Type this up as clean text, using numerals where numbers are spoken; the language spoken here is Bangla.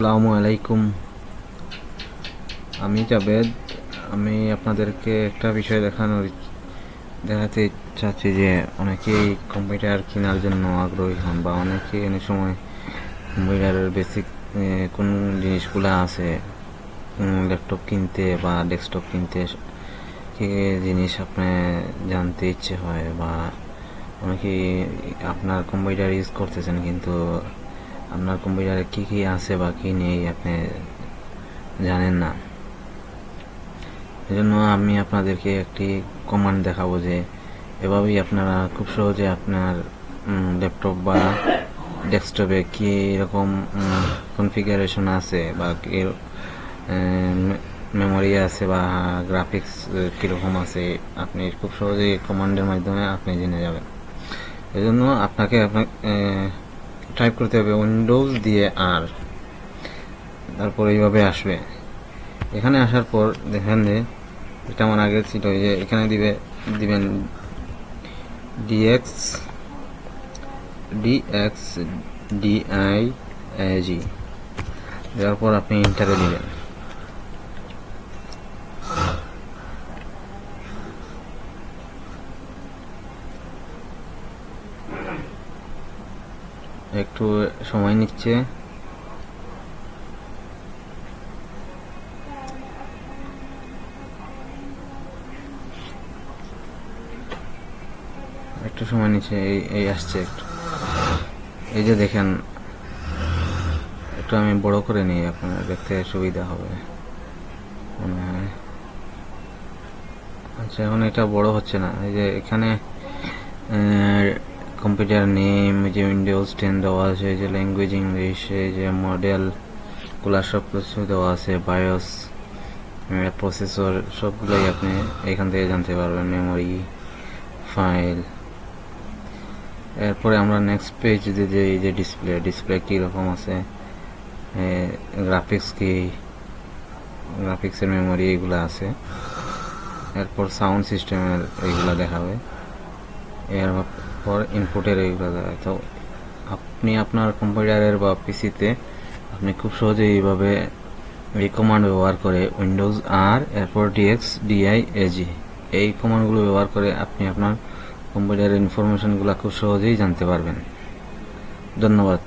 আসসালামু আলাইকুম। আমি জাবেদ। আমি আপনাদেরকে একটা বিষয় দেখাতে চাচ্ছি যে অনেকেই কম্পিউটার কেনার জন্য আগ্রহী হন, বা অনেকেই অনেক সময় কম্পিউটারের বেসিক কোন জিনিসগুলো আছে ল্যাপটপ কিনতে বা ডেস্কটপ কিনতে কি জিনিস আপনার জানতে ইচ্ছে হয়, বা অনেকেই আপনার কম্পিউটার ইউজ করতেছেন কিন্তু আপনার কম্পিউটারে কি কি আছে বা কি নেই আপনি জানেন না। এজন্য আমি আপনাদেরকে একটি কমান্ড দেখাবো যে এভাবেই আপনারা খুব সহজে আপনার ল্যাপটপ বা ডেস্কটপে কী রকম কনফিগারেশন আছে বা মেমোরি আছে বা গ্রাফিক্স কীরকম আছে, আপনি খুব সহজেই কমান্ডের মাধ্যমে আপনি জেনে যাবেন। এজন্য আপনাকে টাইপ করতে হবে উইন্ডোজ দিয়ে আর, তারপর এইভাবে আসবে। এখানে আসার পর দেখেন যে এটা আমার আগে ছিল, যে এখানে দিবেন ডিএক্স ডিআইজি, দেওয়ার পর আপনি ইন্টারে দিবেন। একটু সময় নিচ্ছে। একটু সময় নিচ্ছে, এই আসছে একটু। এই যে দেখেন, একটু আমি বড় করে নিই, আপনার দেখতে সুবিধা হবে মনে হয়। আচ্ছা, এখন এটা বড় হচ্ছে না। এই যে এখানে কম্পিউটার নেম, যে উইন্ডোজ 10 দেওয়া আছে, এই যে ল্যাঙ্গুয়েজ ইংলিশ, এই যে মডেল গুলা সব কিছু দেওয়া আছে, বায়োস, প্রসেসর, সবগুলোই আপনি এখান থেকে জানতে পারবেন, মেমোরি, ফাইল। এরপরে আমরা নেক্সট পেজ যে এই যে ডিসপ্লে কীরকম আছে, গ্রাফিক্সের মেমোরি এইগুলো আছে। এরপর সাউন্ড সিস্টেমের এইগুলো দেখাবে, এরপর ইনপুটের এইগুলো দেখাবে। তো আপনি আপনার কম্পিউটারের বা পিসিতে আপনি খুব সহজেই এইভাবে এই কমান্ড ব্যবহার করে উইন্ডোজ আর এরপর ডিএক্স ডিআইএজি এই কমান্ডগুলো ব্যবহার করে আপনি আপনার কম্পিউটারের ইনফরমেশনগুলো খুব সহজেই জানতে পারবেন। ধন্যবাদ।